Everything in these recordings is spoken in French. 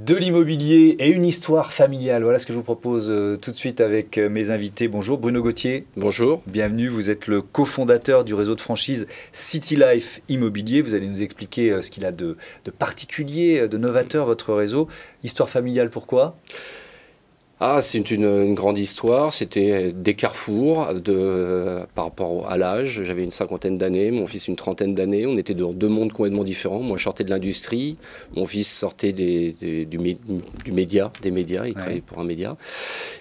De l'immobilier et une histoire familiale. Voilà ce que je vous propose tout de suite avec mes invités. Bonjour Bruno Gauthier. Bonjour. Bienvenue, vous êtes le cofondateur du réseau de franchise City Life Immobilier. Vous allez nous expliquer ce qu'il a de particulier, de novateur votre réseau. Histoire familiale, pourquoi ? C'est une grande histoire, c'était des carrefours par rapport à l'âge. J'avais une 50aine d'années, mon fils une 30aine d'années. On était dans deux mondes complètement différents. Moi, je sortais de l'industrie, mon fils sortait du média, des médias, il travaillait pour un média.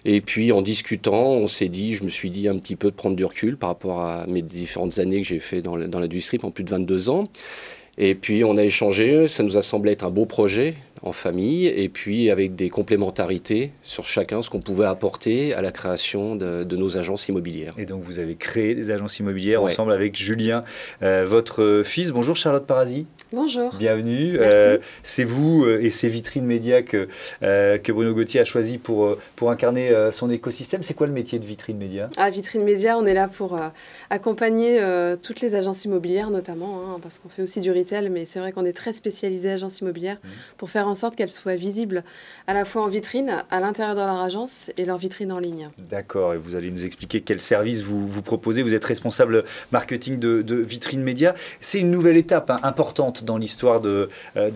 Et puis, en discutant, je me suis dit un petit peu de prendre du recul par rapport à mes différentes années que j'ai fait dans l'industrie pendant plus de 22 ans. Et puis on a échangé, ça nous a semblé être un beau projet en famille, et puis avec des complémentarités sur chacun, ce qu'on pouvait apporter à la création de nos agences immobilières. Et donc vous avez créé des agences immobilières ensemble avec Julien, votre fils. Bonjour Charlotte Parasi. Bonjour. Bienvenue. C'est vous et ces vitrines médias que Bruno Gauthier a choisi pour incarner son écosystème. C'est quoi le métier de vitrine média ? Vitrine média, on est là pour accompagner toutes les agences immobilières notamment, parce qu'on fait aussi du retail, mais c'est vrai qu'on est très spécialisé agences immobilières pour faire en sorte qu'elles soient visibles à la fois en vitrine, à l'intérieur de leur agence et leur vitrine en ligne. D'accord, et vous allez nous expliquer quel service vous proposez. Vous êtes responsable marketing de vitrine média. C'est une nouvelle étape importante dans l'histoire de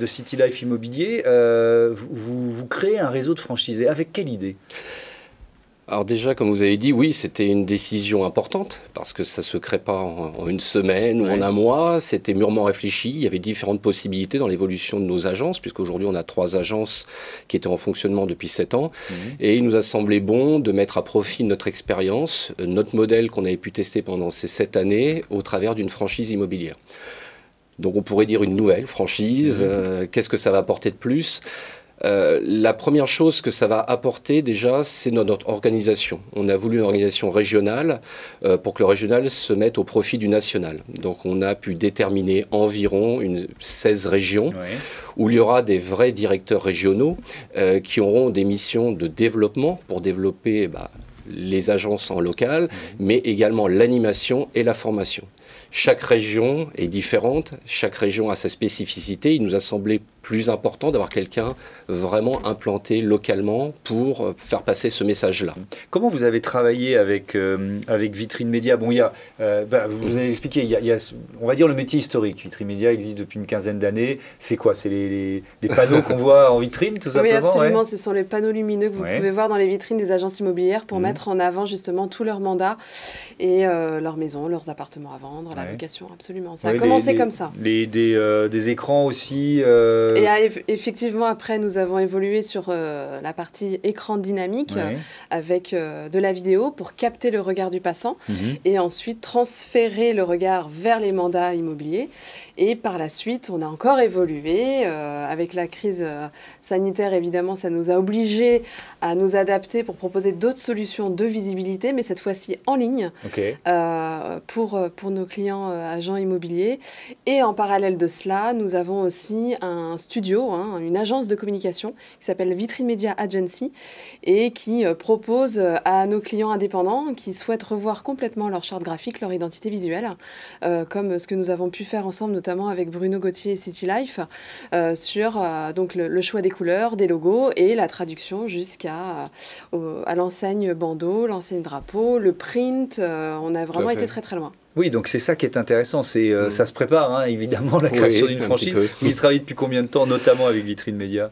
City Life Immobilier. Vous créez un réseau de franchisés. Avec quelle idée ? Alors déjà, comme vous avez dit, oui, c'était une décision importante parce que ça ne se crée pas en une semaine ou en un mois. C'était mûrement réfléchi. Il y avait différentes possibilités dans l'évolution de nos agences, puisqu'aujourd'hui, on a 3 agences qui étaient en fonctionnement depuis 7 ans. Et il nous a semblé bon de mettre à profit notre expérience, notre modèle qu'on avait pu tester pendant ces 7 années au travers d'une franchise immobilière. Donc on pourrait dire une nouvelle franchise. Qu'est-ce que ça va apporter de plus ? La première chose que ça va apporter déjà, c'est notre organisation. On a voulu une organisation régionale pour que le régional se mette au profit du national. Donc on a pu déterminer environ 16 régions où il y aura des vrais directeurs régionaux qui auront des missions de développement pour développer les agences en local, mais également l'animation et la formation. Chaque région est différente, chaque région a sa spécificité. Il nous a semblé plus important d'avoir quelqu'un vraiment implanté localement pour faire passer ce message-là. Comment vous avez travaillé avec Vitrine Média ? Bon, vous avez expliqué, il y a, on va dire, le métier historique. Vitrine Média existe depuis une 15aine d'années. C'est quoi ? C'est les panneaux qu'on voit en vitrine, tout simplement ? Oui, absolument. Ce sont les panneaux lumineux que vous pouvez voir dans les vitrines des agences immobilières pour mettre en avant justement tous leurs mandats et leurs maisons, leurs appartements à vendre, la location, absolument. Ça a commencé comme ça. Des écrans aussi Et effectivement, après, nous avons évolué sur la partie écran dynamique avec de la vidéo pour capter le regard du passant et ensuite transférer le regard vers les mandats immobiliers. Et par la suite, on a encore évolué. Avec la crise sanitaire, évidemment, ça nous a obligés à nous adapter pour proposer d'autres solutions de visibilité, mais cette fois-ci en ligne pour nos clients agents immobiliers. Et en parallèle de cela, nous avons aussi un studio, une agence de communication qui s'appelle Vitrine Media Agency et qui propose à nos clients indépendants qui souhaitent revoir complètement leur charte graphique, leur identité visuelle, comme ce que nous avons pu faire ensemble, notamment avec Bruno Gauthier et City Life, sur donc le choix des couleurs, des logos et la traduction à l'enseigne bandeau, l'enseigne drapeau, le print. On a vraiment été très très loin. Oui, donc c'est ça qui est intéressant, ça se prépare évidemment la création d'une franchise. Vous y travaillez depuis combien de temps, notamment avec Vitrine Média ?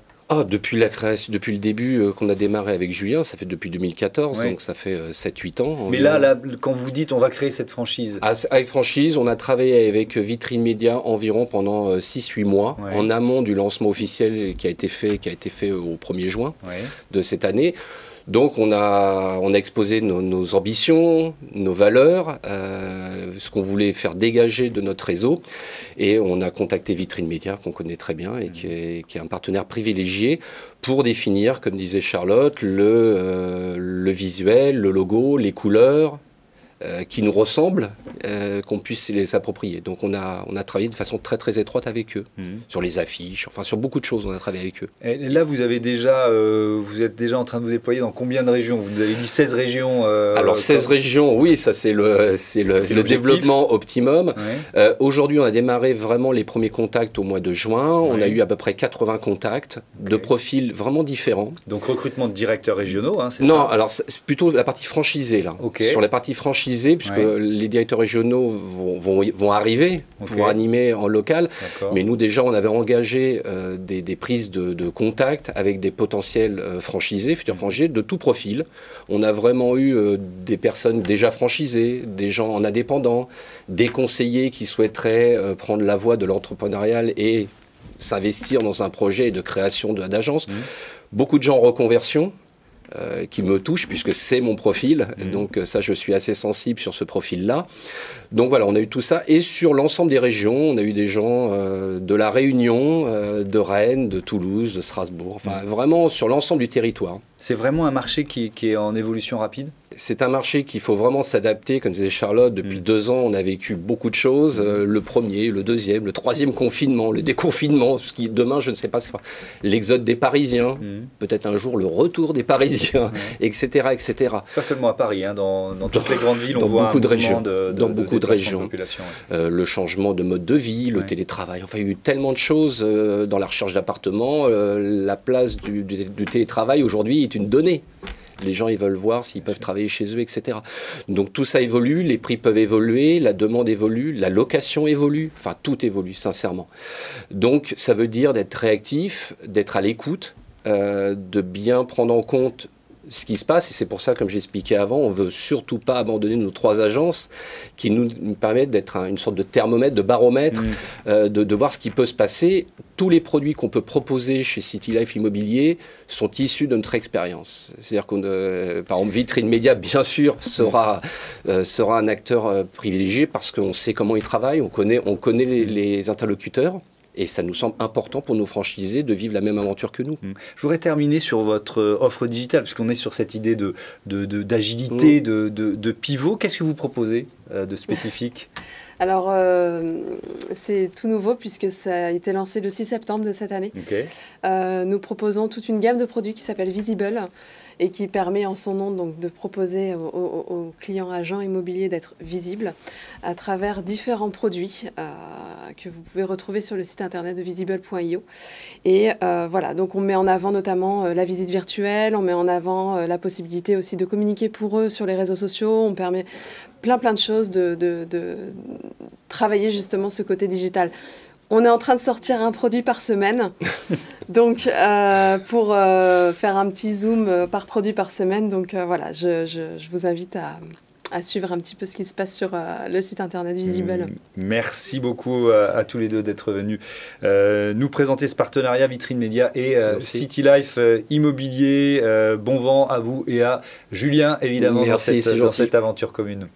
Depuis la création, depuis le début qu'on a démarré avec Julien, ça fait depuis 2014, donc ça fait 7-8 ans. Mais là, quand vous dites on va créer cette franchise... Avec franchise, on a travaillé avec Vitrine Média environ pendant 6-8 mois, en amont du lancement officiel qui a été fait au 1er juin de cette année. Donc on a exposé nos ambitions, nos valeurs, ce qu'on voulait faire dégager de notre réseau. Et on a contacté Vitrine Média, qu'on connaît très bien et qui est un partenaire privilégié pour définir, comme disait Charlotte, le visuel, le logo, les couleurs, qui nous ressemblent qu'on puisse les s'approprier. Donc on a travaillé de façon très très étroite avec eux, sur les affiches, enfin sur beaucoup de choses on a travaillé avec eux. Et là vous êtes déjà en train de vous déployer dans combien de régions? Vous avez dit 16 régions. Alors 16 régions, oui, ça c'est le développement optimum. Ouais. Aujourd'hui on a démarré vraiment les premiers contacts au mois de juin, on a eu à peu près 80 contacts de profils vraiment différents. Donc recrutement de directeurs régionaux, hein, c'est ça? Non, ça? Alors c'est plutôt la partie franchisée là. Sur la partie franchisée, puisque les directeurs régionaux vont arriver pour animer en local, mais nous déjà on avait engagé des prises de contact avec des potentiels franchisés, futurs franchisés de tout profil. On a vraiment eu des personnes déjà franchisées, des gens en indépendant, des conseillers qui souhaiteraient prendre la voie de l'entrepreneurial et s'investir dans un projet de création d'agence. Beaucoup de gens en reconversion qui me touchent puisque c'est mon profil. Donc ça, je suis assez sensible sur ce profil-là. Donc voilà, on a eu tout ça. Et sur l'ensemble des régions, on a eu des gens de La Réunion, de Rennes, de Toulouse, de Strasbourg. Enfin, vraiment sur l'ensemble du territoire. C'est vraiment un marché qui est en évolution rapide? C'est un marché qu'il faut vraiment s'adapter. Comme disait Charlotte, depuis 2 ans, on a vécu beaucoup de choses. Le premier, le deuxième, le troisième confinement, le déconfinement, ce qui, demain, je ne sais pas, l'exode des Parisiens, peut-être un jour le retour des Parisiens, etc., etc. Pas seulement à Paris, hein, dans toutes les grandes villes, on voit beaucoup de régions. Dans beaucoup de régions. Le changement de mode de vie, le télétravail. Enfin, il y a eu tellement de choses dans la recherche d'appartements. La place du télétravail, aujourd'hui, est une donnée. Les gens, ils veulent voir s'ils peuvent travailler chez eux, etc. Donc tout ça évolue, les prix peuvent évoluer, la demande évolue, la location évolue, enfin tout évolue, sincèrement. Donc ça veut dire d'être réactif, d'être à l'écoute, de bien prendre en compte ce qui se passe, et c'est pour ça, comme j'expliquais avant, on ne veut surtout pas abandonner nos 3 agences qui nous permettent d'être une sorte de thermomètre, de baromètre, de voir ce qui peut se passer. Tous les produits qu'on peut proposer chez City Life Immobilier sont issus de notre expérience. C'est-à-dire que, par exemple, Vitrine Média, bien sûr, sera un acteur privilégié parce qu'on sait comment ils travaillent, on connaît les interlocuteurs. Et ça nous semble important pour nos franchisés de vivre la même aventure que nous. Je voudrais terminer sur votre offre digitale, puisqu'on est sur cette idée d'agilité, de pivot. Qu'est-ce que vous proposez de spécifique? Alors, c'est tout nouveau puisque ça a été lancé le 6 septembre de cette année. Nous proposons toute une gamme de produits qui s'appelle Visible et qui permet en son nom donc, de proposer aux clients agents immobiliers d'être visibles à travers différents produits que vous pouvez retrouver sur le site internet de visible.io. Et voilà, donc on met en avant notamment la visite virtuelle, on met en avant la possibilité aussi de communiquer pour eux sur les réseaux sociaux, on permet plein de choses de travailler justement ce côté digital. On est en train de sortir un produit par semaine, donc pour faire un petit zoom par produit par semaine. Donc voilà, je vous invite à suivre un petit peu ce qui se passe sur le site internet Visible. Merci beaucoup à tous les deux d'être venus nous présenter ce partenariat Vitrine Média et City Life Immobilier. Bon vent à vous et à Julien, évidemment, dans cette aventure commune.